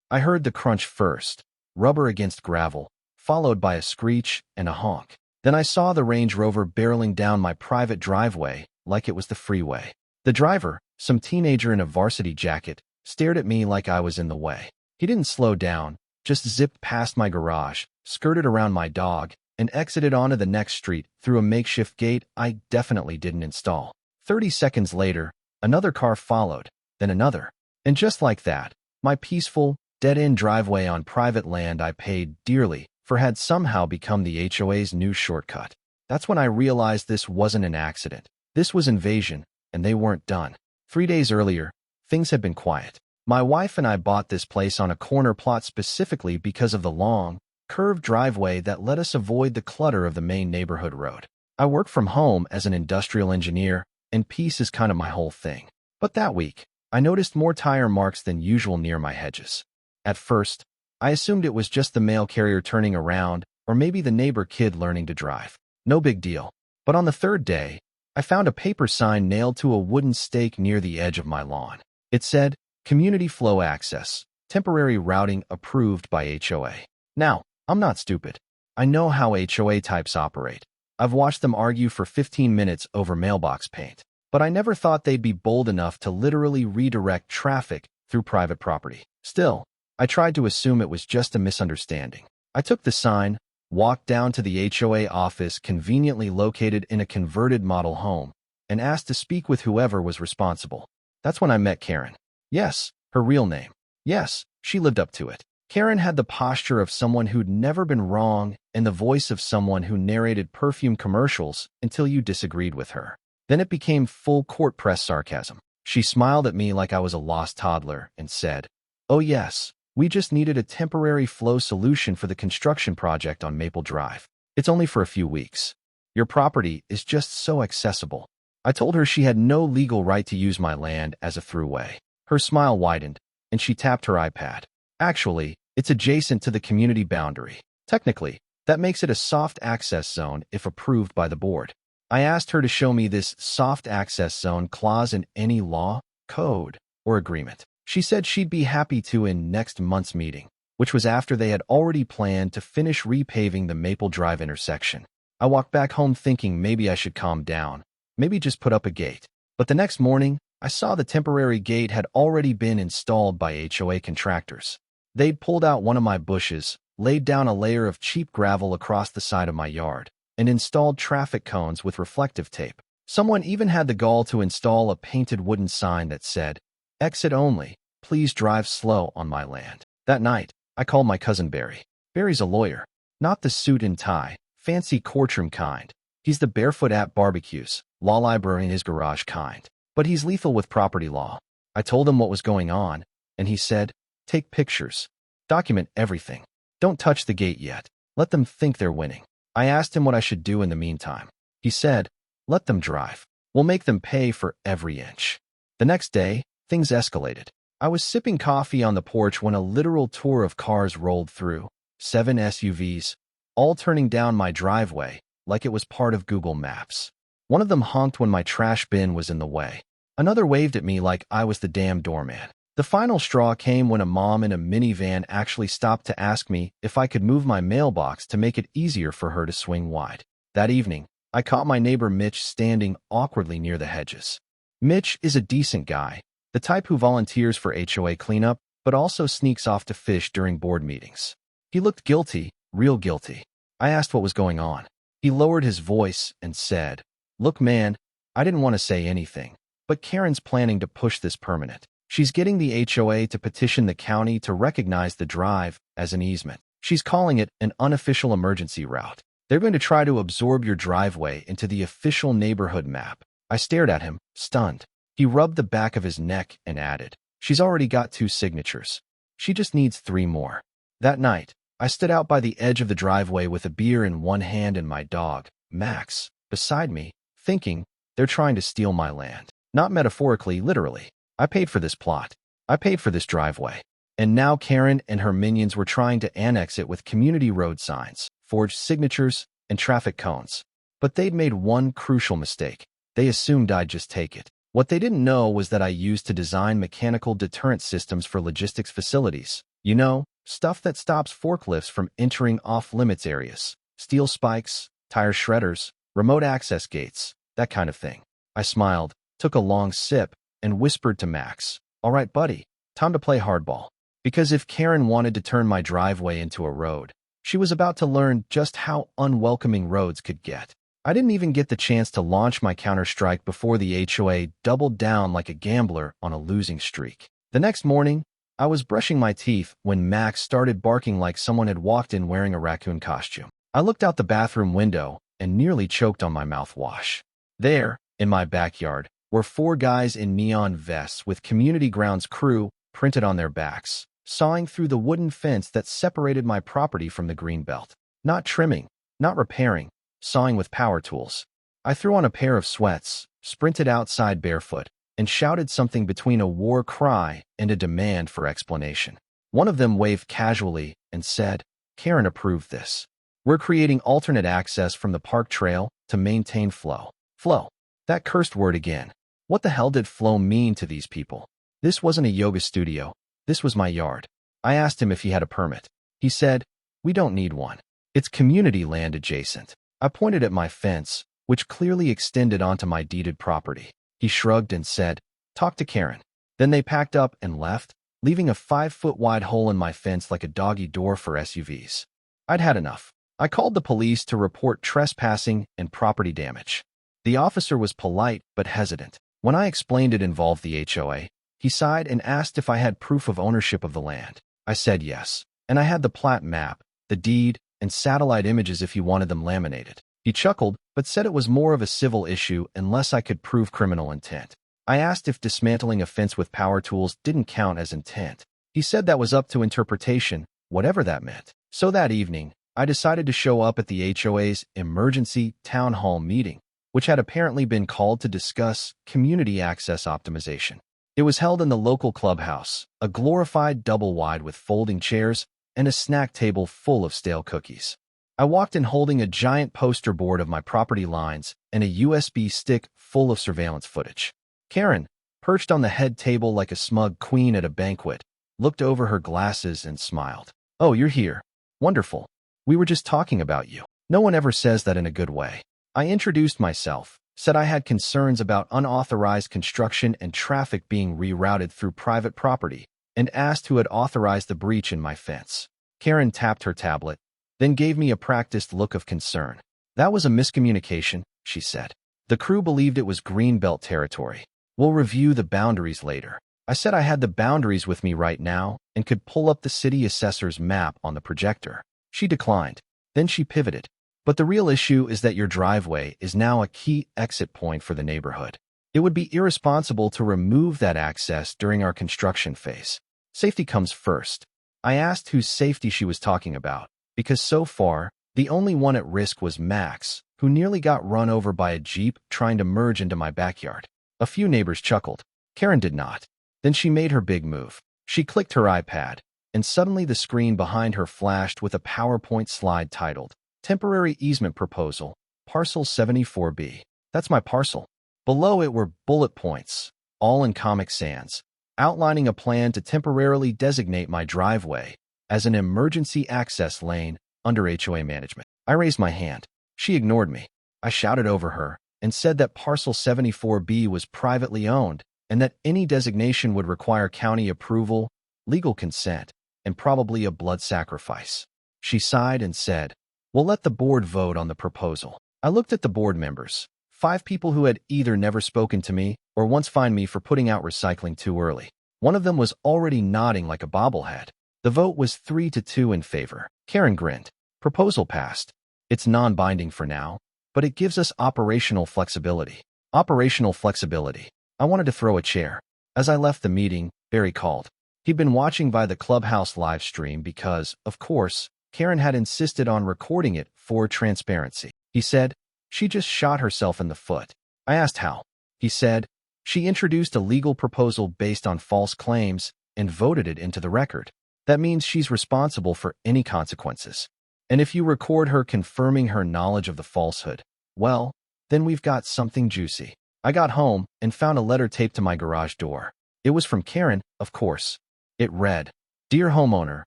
I heard the crunch first, rubber against gravel, followed by a screech and a honk. Then I saw the Range Rover barreling down my private driveway like it was the freeway. The driver, some teenager in a varsity jacket, stared at me like I was in the way. He didn't slow down, just zipped past my garage, skirted around my dog, and exited onto the next street through a makeshift gate I definitely didn't install. 30 seconds later, another car followed, then another. And just like that, my peaceful, dead-end driveway on private land I paid dearly for had somehow become the HOA's new shortcut. That's when I realized this wasn't an accident. This was invasion, and they weren't done. 3 days earlier, things had been quiet. My wife and I bought this place on a corner plot specifically because of the long, curved driveway that let us avoid the clutter of the main neighborhood road. I work from home as an industrial engineer, and peace is kind of my whole thing. But that week, I noticed more tire marks than usual near my hedges. At first, I assumed it was just the mail carrier turning around, or maybe the neighbor kid learning to drive. No big deal. But on the third day, I found a paper sign nailed to a wooden stake near the edge of my lawn. It said, Community Flow Access, Temporary Routing Approved by HOA. Now, I'm not stupid. I know how HOA types operate. I've watched them argue for 15 minutes over mailbox paint. But I never thought they'd be bold enough to literally redirect traffic through private property. Still, I tried to assume it was just a misunderstanding. I took the sign, walked down to the HOA office conveniently located in a converted model home, and asked to speak with whoever was responsible. That's when I met Karen. Yes, her real name. Yes, she lived up to it. Karen had the posture of someone who'd never been wrong and the voice of someone who narrated perfume commercials until you disagreed with her. Then it became full court press sarcasm. She smiled at me like I was a lost toddler and said, "Oh yes, we just needed a temporary flow solution for the construction project on Maple Drive. It's only for a few weeks. Your property is just so accessible." I told her she had no legal right to use my land as a throughway. Her smile widened, and she tapped her iPad. Actually, it's adjacent to the community boundary. Technically, that makes it a soft access zone if approved by the board. I asked her to show me this soft access zone clause in any law, code, or agreement. She said she'd be happy to in next month's meeting, which was after they had already planned to finish repaving the Maple Drive intersection. I walked back home thinking maybe I should calm down, maybe just put up a gate. But the next morning, I saw the temporary gate had already been installed by HOA contractors. They'd pulled out one of my bushes, laid down a layer of cheap gravel across the side of my yard, and installed traffic cones with reflective tape. Someone even had the gall to install a painted wooden sign that said, "Exit only, please drive slow on my land." That night, I called my cousin Barry. Barry's a lawyer, not the suit and tie, fancy courtroom kind. He's the barefoot at barbecues, law library in his garage kind. But he's lethal with property law. I told him what was going on, and he said, "Take pictures. Document everything. Don't touch the gate yet. Let them think they're winning." I asked him what I should do in the meantime. He said, "Let them drive. We'll make them pay for every inch." The next day, things escalated. I was sipping coffee on the porch when a literal tour of cars rolled through, 7 SUVs, all turning down my driveway like it was part of Google Maps. One of them honked when my trash bin was in the way. Another waved at me like I was the damn doorman. The final straw came when a mom in a minivan actually stopped to ask me if I could move my mailbox to make it easier for her to swing wide. That evening, I caught my neighbor Mitch standing awkwardly near the hedges. Mitch is a decent guy, the type who volunteers for HOA cleanup, but also sneaks off to fish during board meetings. He looked guilty, real guilty. I asked what was going on. He lowered his voice and said, "Look, man, I didn't want to say anything, but Karen's planning to push this permanent. She's getting the HOA to petition the county to recognize the drive as an easement. She's calling it an unofficial emergency route. They're going to try to absorb your driveway into the official neighborhood map." I stared at him, stunned. He rubbed the back of his neck and added, "She's already got 2 signatures. She just needs 3 more. That night, I stood out by the edge of the driveway with a beer in one hand and my dog, Max, beside me, thinking, they're trying to steal my land. Not metaphorically, literally. I paid for this plot. I paid for this driveway. And now Karen and her minions were trying to annex it with community road signs, forged signatures, and traffic cones. But they'd made one crucial mistake. They assumed I'd just take it. What they didn't know was that I used to design mechanical deterrent systems for logistics facilities. You know, stuff that stops forklifts from entering off-limits areas. Steel spikes, tire shredders, remote access gates, that kind of thing. I smiled, took a long sip, and whispered to Max, "All right, buddy, time to play hardball." Because if Karen wanted to turn my driveway into a road, she was about to learn just how unwelcoming roads could get. I didn't even get the chance to launch my counter-strike before the HOA doubled down like a gambler on a losing streak. The next morning, I was brushing my teeth when Max started barking like someone had walked in wearing a raccoon costume. I looked out the bathroom window and nearly choked on my mouthwash. There, in my backyard, were 4 guys in neon vests with Community Grounds Crew printed on their backs, sawing through the wooden fence that separated my property from the green belt. Not trimming, not repairing, sawing with power tools. I threw on a pair of sweats, sprinted outside barefoot, and shouted something between a war cry and a demand for explanation. One of them waved casually and said, "Karen approved this. We're creating alternate access from the park trail to maintain flow." Flow. That cursed word again. What the hell did flow mean to these people? This wasn't a yoga studio. This was my yard. I asked him if he had a permit. He said, "We don't need one. It's community land adjacent." I pointed at my fence, which clearly extended onto my deeded property. He shrugged and said, "Talk to Karen." Then they packed up and left, leaving a 5-foot-wide hole in my fence like a doggy door for SUVs. I'd had enough. I called the police to report trespassing and property damage. The officer was polite but hesitant. When I explained it involved the HOA, he sighed and asked if I had proof of ownership of the land. I said yes, and I had the plat map, the deed, and satellite images if he wanted them laminated. He chuckled, but said it was more of a civil issue unless I could prove criminal intent. I asked if dismantling a fence with power tools didn't count as intent. He said that was up to interpretation, whatever that meant. So that evening, I decided to show up at the HOA's emergency town hall meeting, which had apparently been called to discuss community access optimization. It was held in the local clubhouse, a glorified double-wide with folding chairs and a snack table full of stale cookies. I walked in holding a giant poster board of my property lines and a USB stick full of surveillance footage. Karen, perched on the head table like a smug queen at a banquet, looked over her glasses and smiled. "Oh, you're here. Wonderful. We were just talking about you." No one ever says that in a good way. I introduced myself, said I had concerns about unauthorized construction and traffic being rerouted through private property, and asked who had authorized the breach in my fence. Karen tapped her tablet, then gave me a practiced look of concern. "That was a miscommunication," she said. "The crew believed it was Greenbelt territory. We'll review the boundaries later." I said I had the boundaries with me right now and could pull up the city assessor's map on the projector. She declined. Then she pivoted. "But the real issue is that your driveway is now a key exit point for the neighborhood. It would be irresponsible to remove that access during our construction phase. Safety comes first." I asked whose safety she was talking about, because so far, the only one at risk was Max, who nearly got run over by a Jeep trying to merge into my backyard. A few neighbors chuckled. Karen did not. Then she made her big move. She clicked her iPad, and suddenly the screen behind her flashed with a PowerPoint slide titled, "Temporary Easement Proposal, Parcel 74B. That's my parcel. Below it were bullet points, all in Comic Sans, outlining a plan to temporarily designate my driveway as an emergency access lane under HOA management. I raised my hand. She ignored me. I shouted over her and said that Parcel 74B was privately owned and that any designation would require county approval, legal consent, and probably a blood sacrifice. She sighed and said, "We'll let the board vote on the proposal." I looked at the board members, 5 people who had either never spoken to me or once fined me for putting out recycling too early. One of them was already nodding like a bobblehead. The vote was 3-2 in favor. Karen grinned. "Proposal passed. It's non-binding for now, but it gives us operational flexibility." Operational flexibility. I wanted to throw a chair. As I left the meeting, Barry called. He'd been watching by the clubhouse live stream because, of course, Karen had insisted on recording it for transparency. He said, "She just shot herself in the foot." I asked how. He said, "She introduced a legal proposal based on false claims and voted it into the record. That means she's responsible for any consequences. And if you record her confirming her knowledge of the falsehood, well, then we've got something juicy." I got home and found a letter taped to my garage door. It was from Karen, of course. It read, Dear homeowner,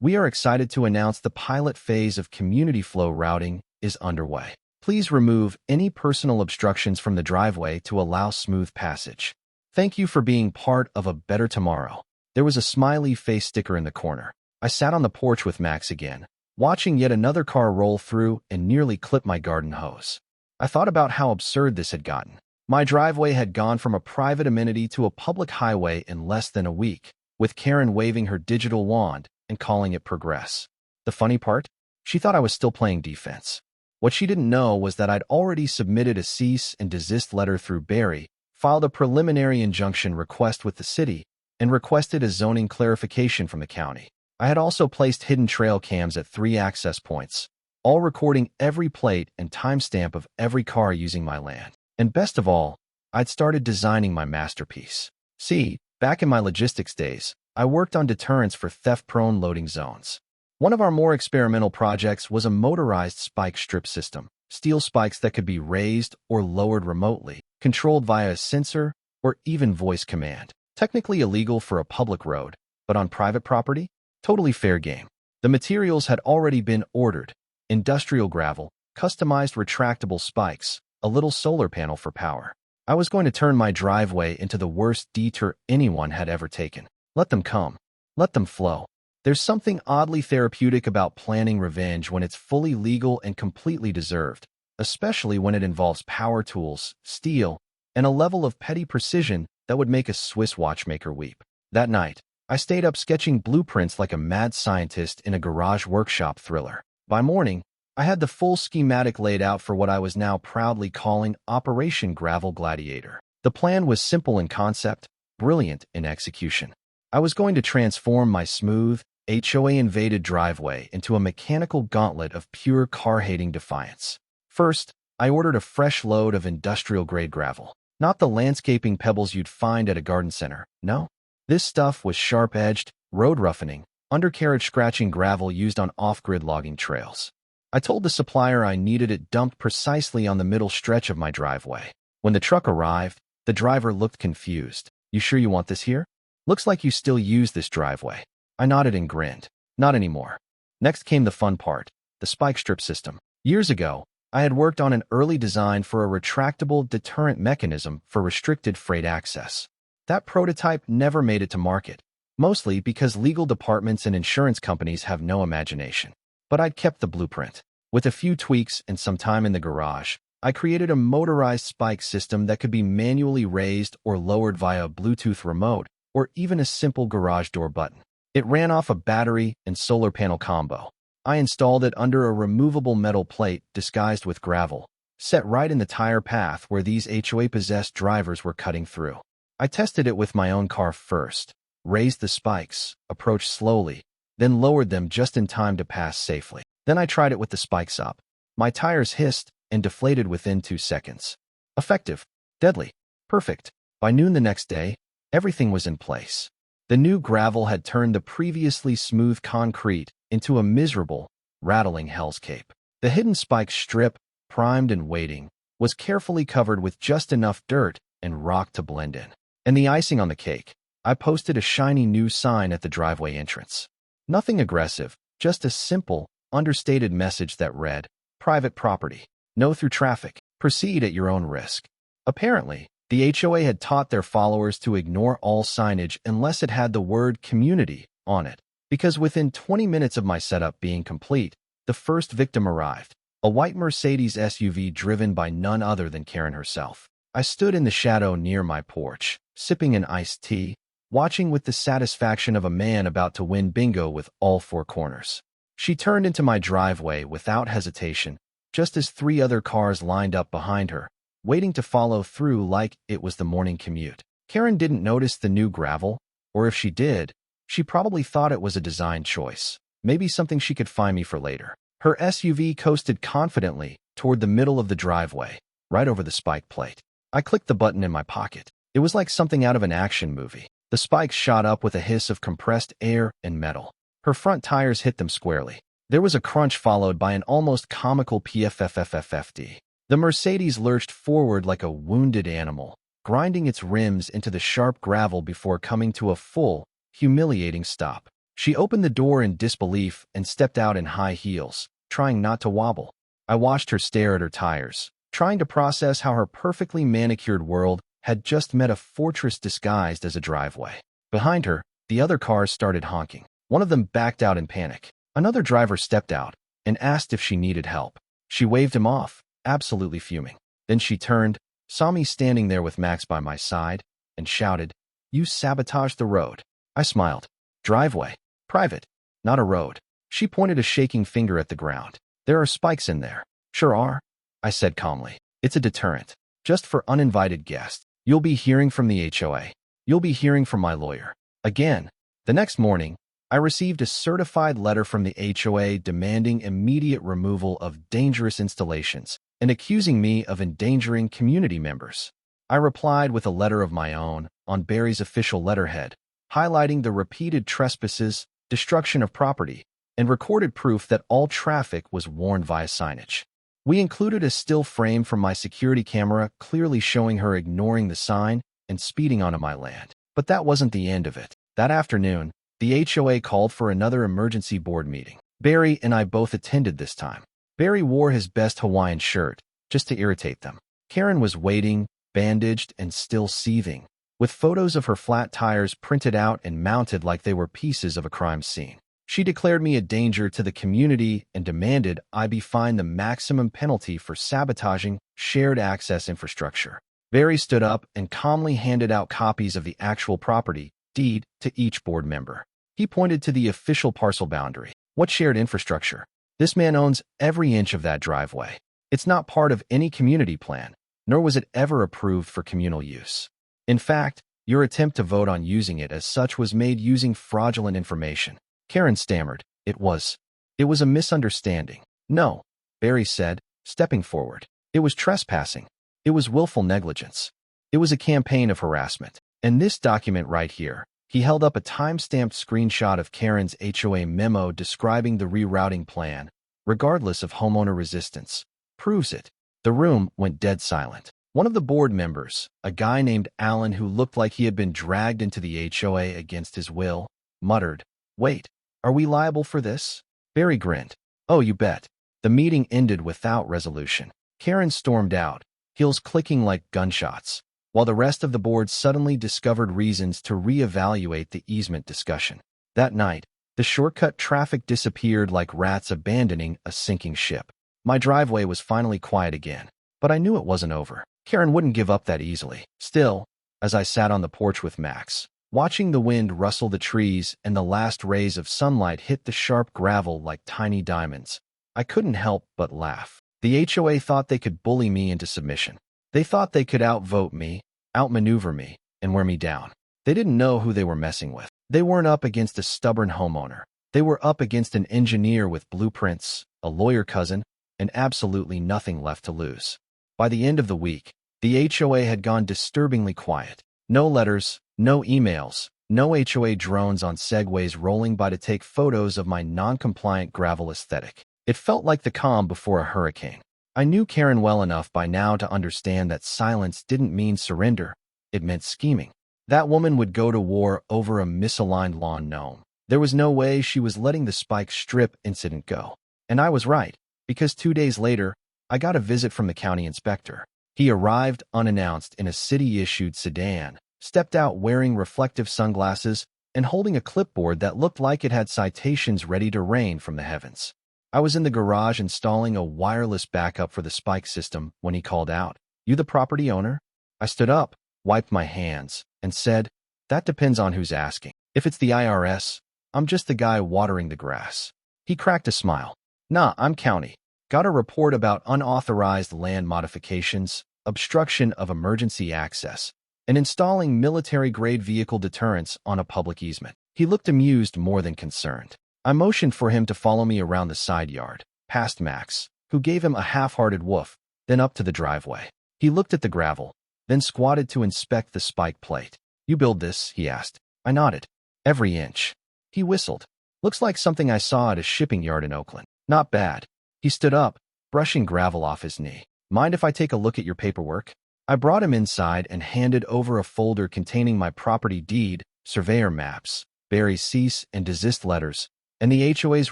we are excited to announce the pilot phase of community flow routing is underway. Please remove any personal obstructions from the driveway to allow smooth passage. Thank you for being part of a better tomorrow. There was a smiley face sticker in the corner. I sat on the porch with Max again, watching yet another car roll through and nearly clip my garden hose. I thought about how absurd this had gotten. My driveway had gone from a private amenity to a public highway in less than a week, with Karen waving her digital wand and calling it progress. The funny part? She thought I was still playing defense. What she didn't know was that I'd already submitted a cease and desist letter through Barry, filed a preliminary injunction request with the city, and requested a zoning clarification from the county. I had also placed hidden trail cams at 3 access points, all recording every plate and timestamp of every car using my land. And best of all, I'd started designing my masterpiece. See, back in my logistics days, I worked on deterrents for theft-prone loading zones. One of our more experimental projects was a motorized spike strip system, steel spikes that could be raised or lowered remotely, controlled via a sensor or even voice command. Technically illegal for a public road, but on private property, totally fair game. The materials had already been ordered: industrial gravel, customized retractable spikes, a little solar panel for power. I was going to turn my driveway into the worst detour anyone had ever taken. Let them come. Let them flow. There's something oddly therapeutic about planning revenge when it's fully legal and completely deserved, especially when it involves power tools, steel, and a level of petty precision that would make a Swiss watchmaker weep. That night, I stayed up sketching blueprints like a mad scientist in a garage workshop thriller. By morning, I had the full schematic laid out for what I was now proudly calling Operation Gravel Gladiator. The plan was simple in concept, brilliant in execution. I was going to transform my smooth, HOA-invaded driveway into a mechanical gauntlet of pure car-hating defiance. First, I ordered a fresh load of industrial-grade gravel. Not the landscaping pebbles you'd find at a garden center, no. This stuff was sharp-edged, road-roughening, undercarriage-scratching gravel used on off-grid logging trails. I told the supplier I needed it dumped precisely on the middle stretch of my driveway. When the truck arrived, the driver looked confused. "You sure you want this here? Looks like you still use this driveway." I nodded and grinned. Not anymore. Next came the fun part, the spike strip system. Years ago, I had worked on an early design for a retractable deterrent mechanism for restricted freight access. That prototype never made it to market, mostly because legal departments and insurance companies have no imagination. But I'd kept the blueprint. With a few tweaks and some time in the garage, I created a motorized spike system that could be manually raised or lowered via a Bluetooth remote or even a simple garage door button. It ran off a battery and solar panel combo. I installed it under a removable metal plate disguised with gravel, set right in the tire path where these HOA-possessed drivers were cutting through. I tested it with my own car first, raised the spikes, approached slowly, then lowered them just in time to pass safely. Then I tried it with the spikes up. My tires hissed and deflated within 2 seconds. Effective. Deadly. Perfect. By noon the next day, everything was in place. The new gravel had turned the previously smooth concrete into a miserable, rattling hellscape. The hidden spike strip, primed and waiting, was carefully covered with just enough dirt and rock to blend in. And the icing on the cake, I posted a shiny new sign at the driveway entrance. Nothing aggressive, just a simple, understated message that read, "Private property. No through traffic. Proceed at your own risk." Apparently, the HOA had taught their followers to ignore all signage unless it had the word community on it, because within 20 minutes of my setup being complete, the first victim arrived, a white Mercedes SUV driven by none other than Karen herself. I stood in the shadow near my porch, sipping an iced tea, watching with the satisfaction of a man about to win bingo with all 4 corners. She turned into my driveway without hesitation, just as 3 other cars lined up behind her, waiting to follow through like it was the morning commute. Karen didn't notice the new gravel, or if she did, she probably thought it was a design choice, maybe something she could find me for later. Her SUV coasted confidently toward the middle of the driveway, right over the spike plate. I clicked the button in my pocket. It was like something out of an action movie. The spikes shot up with a hiss of compressed air and metal. Her front tires hit them squarely. There was a crunch followed by an almost comical PFFFFFD. The Mercedes lurched forward like a wounded animal, grinding its rims into the sharp gravel before coming to a full, humiliating stop. She opened the door in disbelief and stepped out in high heels, trying not to wobble. I watched her stare at her tires, trying to process how her perfectly manicured world had just met a fortress disguised as a driveway. Behind her, the other cars started honking. One of them backed out in panic. Another driver stepped out and asked if she needed help. She waved him off, absolutely fuming. Then she turned, saw me standing there with Max by my side, and shouted, "You sabotaged the road." I smiled. "Driveway. Private. Not a road." She pointed a shaking finger at the ground. "There are spikes in there." "Sure are," I said calmly. "It's a deterrent. Just for uninvited guests. You'll be hearing from the HOA. You'll be hearing from my lawyer." Again. The next morning, I received a certified letter from the HOA demanding immediate removal of dangerous installations and accusing me of endangering community members. I replied with a letter of my own on Barry's official letterhead, highlighting the repeated trespasses, destruction of property, and recorded proof that all traffic was warned via signage. We included a still frame from my security camera clearly showing her ignoring the sign and speeding onto my land. But that wasn't the end of it. That afternoon, the HOA called for another emergency board meeting. Barry and I both attended this time. Barry wore his best Hawaiian shirt, just to irritate them. Karen was waiting, bandaged and still seething, with photos of her flat tires printed out and mounted like they were pieces of a crime scene. She declared me a danger to the community and demanded I be fined the maximum penalty for sabotaging shared access infrastructure. Barry stood up and calmly handed out copies of the actual property deed to each board member. He pointed to the official parcel boundary. "What shared infrastructure? This man owns every inch of that driveway. It's not part of any community plan, nor was it ever approved for communal use. In fact, your attempt to vote on using it as such was made using fraudulent information." Karen stammered. It was a misunderstanding." "No," Barry said, stepping forward. "It was trespassing. It was willful negligence. It was a campaign of harassment. And this document right here," he held up a time-stamped screenshot of Karen's HOA memo describing the rerouting plan, regardless of homeowner resistance, "proves it." The room went dead silent. One of the board members, a guy named Alan who looked like he had been dragged into the HOA against his will, muttered, "Wait, are we liable for this?" Barry grinned. "Oh, you bet." The meeting ended without resolution. Karen stormed out, heels clicking like gunshots, while the rest of the board suddenly discovered reasons to reevaluate the easement discussion. That night, the shortcut traffic disappeared like rats abandoning a sinking ship. My driveway was finally quiet again, but I knew it wasn't over. Karen wouldn't give up that easily. Still, as I sat on the porch with Max, watching the wind rustle the trees and the last rays of sunlight hit the sharp gravel like tiny diamonds, I couldn't help but laugh. The HOA thought they could bully me into submission. They thought they could outvote me, outmaneuver me, and wear me down. They didn't know who they were messing with. They weren't up against a stubborn homeowner. They were up against an engineer with blueprints, a lawyer cousin, and absolutely nothing left to lose. By the end of the week, the HOA had gone disturbingly quiet. No letters, no emails, no HOA drones on segways rolling by to take photos of my non-compliant gravel aesthetic. It felt like the calm before a hurricane. I knew Karen well enough by now to understand that silence didn't mean surrender, it meant scheming. That woman would go to war over a misaligned lawn gnome. There was no way she was letting the spike strip incident go. And I was right, because 2 days later, I got a visit from the county inspector. He arrived unannounced in a city-issued sedan, stepped out wearing reflective sunglasses, and holding a clipboard that looked like it had citations ready to rain from the heavens. I was in the garage installing a wireless backup for the spike system when he called out, "You the property owner?" I stood up, wiped my hands, and said, "That depends on who's asking. If it's the IRS, I'm just the guy watering the grass." He cracked a smile. "Nah, I'm county. Got a report about unauthorized land modifications, obstruction of emergency access, and installing military-grade vehicle deterrents on a public easement." He looked amused more than concerned. I motioned for him to follow me around the side yard, past Max, who gave him a half-hearted woof, then up to the driveway. He looked at the gravel, then squatted to inspect the spike plate. "You build this?" he asked. I nodded. "Every inch." He whistled. "Looks like something I saw at a shipping yard in Oakland." "Not bad." He stood up, brushing gravel off his knee. "Mind if I take a look at your paperwork?" I brought him inside and handed over a folder containing my property deed, surveyor maps, Barry's cease and desist letters, and the HOA's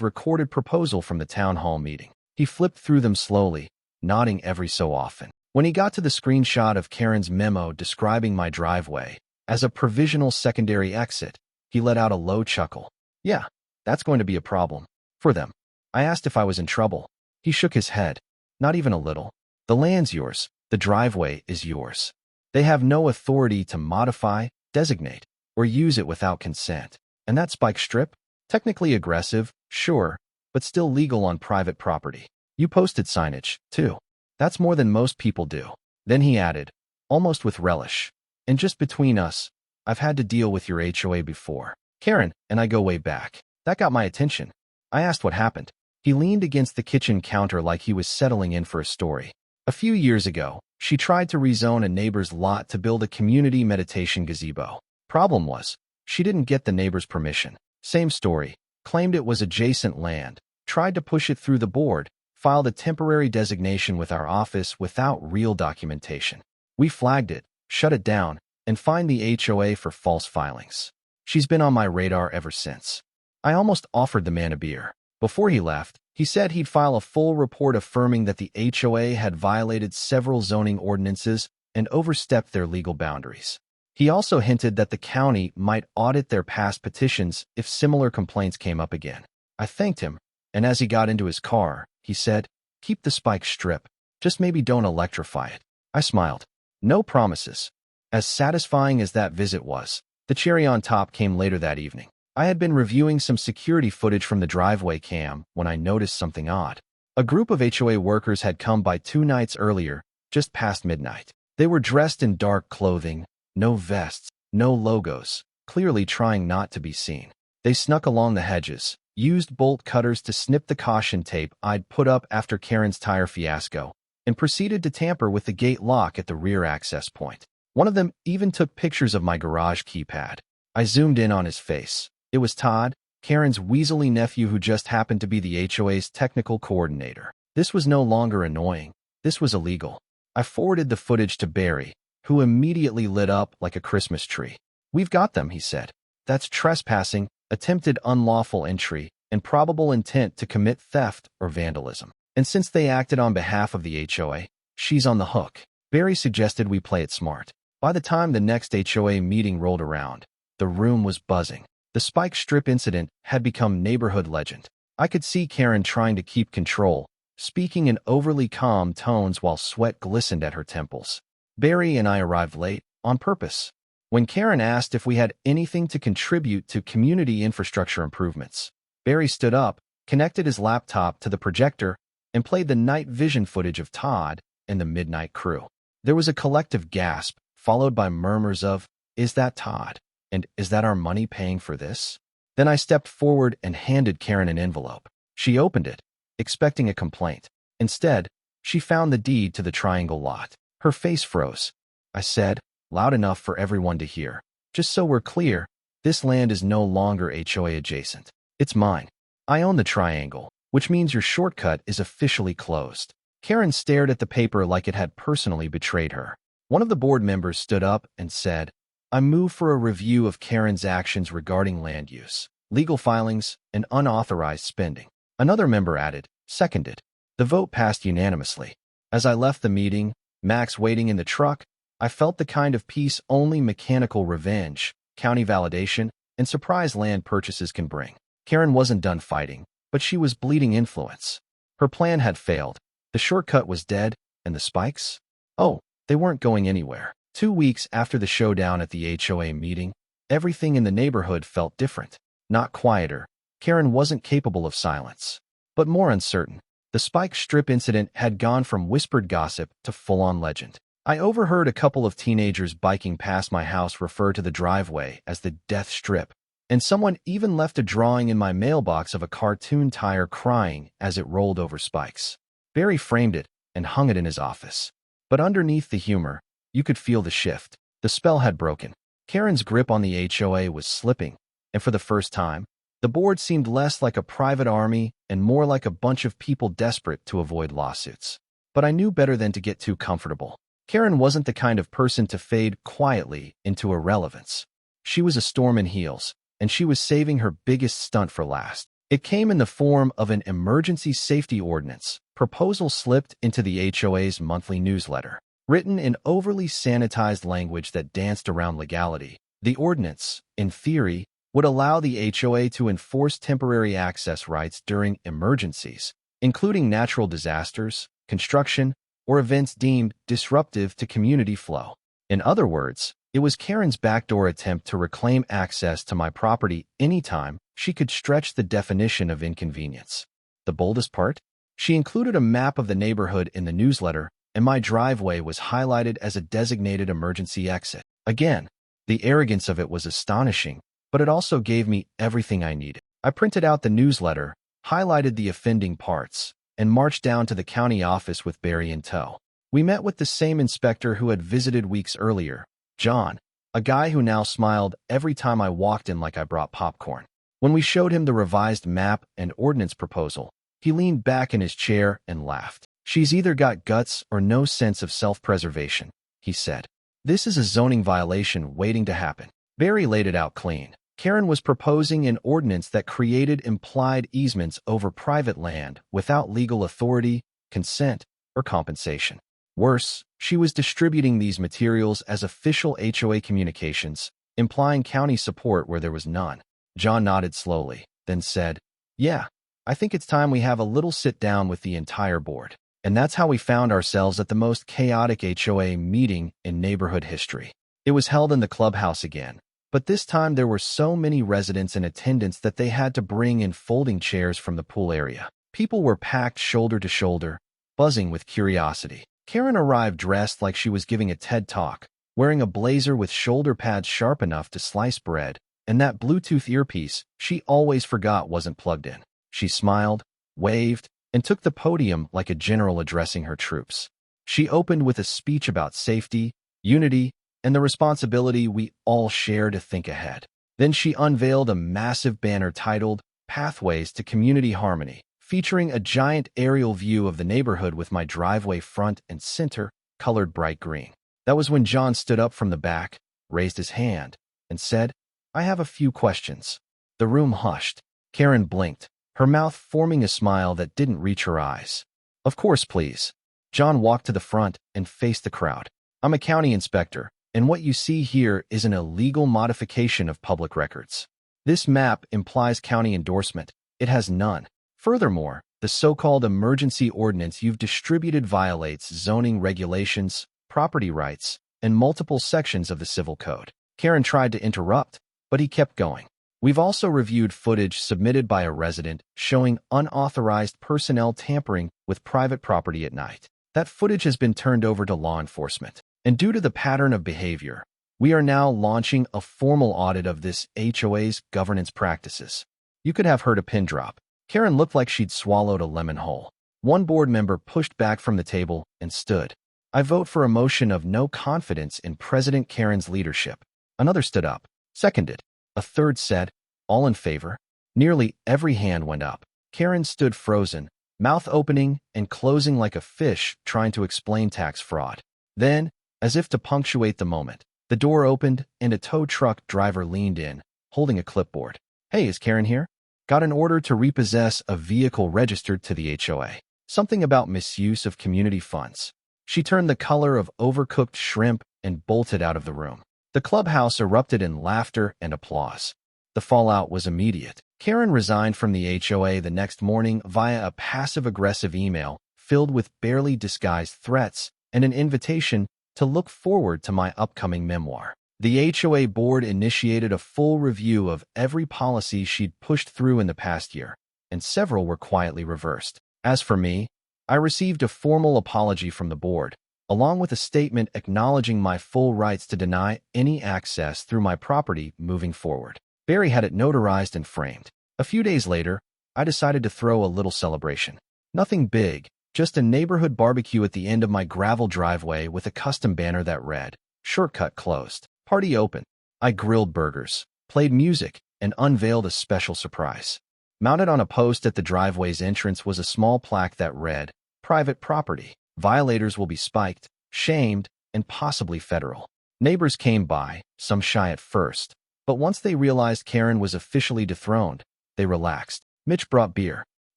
recorded proposal from the town hall meeting. He flipped through them slowly, nodding every so often. When he got to the screenshot of Karen's memo describing my driveway as a provisional secondary exit, he let out a low chuckle. Yeah, that's going to be a problem. For them. I asked if I was in trouble. He shook his head. Not even a little. The land's yours. The driveway is yours. They have no authority to modify, designate, or use it without consent. And that spike strip? Technically aggressive, sure, but still legal on private property. You posted signage, too. That's more than most people do. Then he added, almost with relish. And just between us, I've had to deal with your HOA before. Karen and I go way back. That got my attention. I asked what happened. He leaned against the kitchen counter like he was settling in for a story. A few years ago, she tried to rezone a neighbor's lot to build a community meditation gazebo. Problem was, she didn't get the neighbor's permission. Same story. Claimed it was adjacent land. Tried to push it through the board. Filed a temporary designation with our office without real documentation. We flagged it, shut it down, and fined the HOA for false filings. She's been on my radar ever since. I almost offered the man a beer. Before he left, he said he'd file a full report affirming that the HOA had violated several zoning ordinances and overstepped their legal boundaries. He also hinted that the county might audit their past petitions if similar complaints came up again. I thanked him, and as he got into his car, he said, keep the spike strip, just maybe don't electrify it. I smiled. No promises. As satisfying as that visit was, the cherry on top came later that evening. I had been reviewing some security footage from the driveway cam when I noticed something odd. A group of HOA workers had come by 2 nights earlier, just past midnight. They were dressed in dark clothing, no vests, no logos, clearly trying not to be seen. They snuck along the hedges, used bolt cutters to snip the caution tape I'd put up after Karen's tire fiasco, and proceeded to tamper with the gate lock at the rear access point. One of them even took pictures of my garage keypad. I zoomed in on his face. It was Todd, Karen's weaselly nephew who just happened to be the HOA's technical coordinator. This was no longer annoying. This was illegal. I forwarded the footage to Barry, who immediately lit up like a Christmas tree. We've got them, he said. That's trespassing, attempted unlawful entry, and probable intent to commit theft or vandalism. And since they acted on behalf of the HOA, she's on the hook. Barry suggested we play it smart. By the time the next HOA meeting rolled around, the room was buzzing. The spike strip incident had become neighborhood legend. I could see Karen trying to keep control, speaking in overly calm tones while sweat glistened at her temples. Barry and I arrived late, on purpose. When Karen asked if we had anything to contribute to community infrastructure improvements, Barry stood up, connected his laptop to the projector, and played the night vision footage of Todd and the Midnight Crew. There was a collective gasp, followed by murmurs of, "Is that Todd? And is that our money paying for this?" Then I stepped forward and handed Karen an envelope. She opened it, expecting a complaint. Instead, she found the deed to the triangle lot. Her face froze. I said, loud enough for everyone to hear, "Just so we're clear, this land is no longer HOA adjacent. It's mine. I own the triangle, which means your shortcut is officially closed." Karen stared at the paper like it had personally betrayed her. One of the board members stood up and said, "I move for a review of Karen's actions regarding land use, legal filings, and unauthorized spending." Another member added, "Seconded." The vote passed unanimously. As I left the meeting, Max waiting in the truck, I felt the kind of peace only mechanical revenge, county validation, and surprise land purchases can bring. Karen wasn't done fighting, but she was bleeding influence. Her plan had failed. The shortcut was dead, and the spikes? Oh, they weren't going anywhere. 2 weeks after the showdown at the HOA meeting, everything in the neighborhood felt different. Not quieter. Karen wasn't capable of silence, but more uncertain. The spike strip incident had gone from whispered gossip to full-on legend. I overheard a couple of teenagers biking past my house refer to the driveway as the death strip, and someone even left a drawing in my mailbox of a cartoon tire crying as it rolled over spikes. Barry framed it and hung it in his office. But underneath the humor, you could feel the shift. The spell had broken. Karen's grip on the HOA was slipping, and for the first time, the board seemed less like a private army and more like a bunch of people desperate to avoid lawsuits. But I knew better than to get too comfortable. Karen wasn't the kind of person to fade quietly into irrelevance. She was a storm in heels, and she was saving her biggest stunt for last. It came in the form of an emergency safety ordinance proposal slipped into the HOA's monthly newsletter. Written in overly sanitized language that danced around legality, the ordinance, in theory, would allow the HOA to enforce temporary access rights during emergencies, including natural disasters, construction, or events deemed disruptive to community flow. In other words, it was Karen's backdoor attempt to reclaim access to my property anytime she could stretch the definition of inconvenience. The boldest part? She included a map of the neighborhood in the newsletter, and my driveway was highlighted as a designated emergency exit. Again, the arrogance of it was astonishing, but it also gave me everything I needed. I printed out the newsletter, highlighted the offending parts, and marched down to the county office with Barry in tow. We met with the same inspector who had visited weeks earlier, John, a guy who now smiled every time I walked in like I brought popcorn. When we showed him the revised map and ordinance proposal, he leaned back in his chair and laughed. "She's either got guts or no sense of self-preservation," he said. "This is a zoning violation waiting to happen." Barry laid it out clean. Karen was proposing an ordinance that created implied easements over private land without legal authority, consent, or compensation. Worse, she was distributing these materials as official HOA communications, implying county support where there was none. John nodded slowly, then said, "Yeah, I think it's time we have a little sit-down with the entire board." And that's how we found ourselves at the most chaotic HOA meeting in neighborhood history. It was held in the clubhouse again, but this time there were so many residents in attendance that they had to bring in folding chairs from the pool area. People were packed shoulder to shoulder, buzzing with curiosity. Karen arrived dressed like she was giving a TED Talk, wearing a blazer with shoulder pads sharp enough to slice bread, and that Bluetooth earpiece she always forgot wasn't plugged in. She smiled, waved, and took the podium like a general addressing her troops. She opened with a speech about safety, unity, and the responsibility we all share to think ahead. Then she unveiled a massive banner titled "Pathways to Community Harmony," featuring a giant aerial view of the neighborhood with my driveway front and center colored bright green. That was when John stood up from the back, raised his hand, and said, "I have a few questions." The room hushed. Karen blinked, her mouth forming a smile that didn't reach her eyes. "Of course, please." John walked to the front and faced the crowd. "I'm a county inspector, and what you see here is an illegal modification of public records. This map implies county endorsement. It has none. Furthermore, the so-called emergency ordinance you've distributed violates zoning regulations, property rights, and multiple sections of the Civil Code." Karen tried to interrupt, but he kept going. "We've also reviewed footage submitted by a resident showing unauthorized personnel tampering with private property at night. That footage has been turned over to law enforcement. And due to the pattern of behavior, we are now launching a formal audit of this HOA's governance practices." You could have heard a pin drop. Karen looked like she'd swallowed a lemon whole. One board member pushed back from the table and stood. "I vote for a motion of no confidence in President Karen's leadership." Another stood up. "Seconded." A third said, "All in favor?" Nearly every hand went up. Karen stood frozen, mouth opening and closing like a fish trying to explain tax fraud. Then, as if to punctuate the moment, the door opened and a tow truck driver leaned in, holding a clipboard. "Hey, is Karen here? Got an order to repossess a vehicle registered to the HOA. Something about misuse of community funds." She turned the color of overcooked shrimp and bolted out of the room. The clubhouse erupted in laughter and applause. The fallout was immediate. Karen resigned from the HOA the next morning via a passive-aggressive email filled with barely disguised threats and an invitation to look forward to my upcoming memoir. The HOA board initiated a full review of every policy she'd pushed through in the past year, and several were quietly reversed. As for me, I received a formal apology from the board, along with a statement acknowledging my full rights to deny any access through my property moving forward. Barry had it notarized and framed. A few days later, I decided to throw a little celebration. Nothing big, just a neighborhood barbecue at the end of my gravel driveway with a custom banner that read, "Shortcut closed. Party open." I grilled burgers, played music, and unveiled a special surprise. Mounted on a post at the driveway's entrance was a small plaque that read, "Private property. Violators will be spiked, shamed, and possibly federal." Neighbors came by, some shy at first, But once they realized Karen was officially dethroned, they relaxed. Mitch brought beer.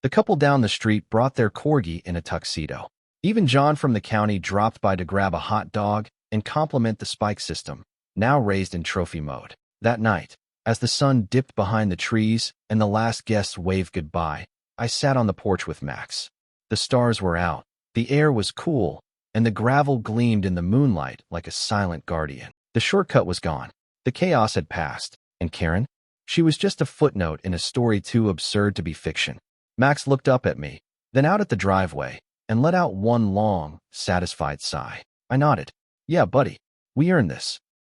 The couple down the street brought their corgi in a tuxedo. Even John from the county dropped by to grab a hot dog and compliment the spike system, now raised in trophy mode. That night, as the sun dipped behind the trees and the last guests waved goodbye, I sat on the porch with Max. The stars were out, the air was cool, and the gravel gleamed in the moonlight like a silent guardian. The shortcut was gone. The chaos had passed. And Karen? She was just a footnote in a story too absurd to be fiction. Max looked up at me, then out at the driveway, and let out one long, satisfied sigh. I nodded. Yeah, buddy, we earned this.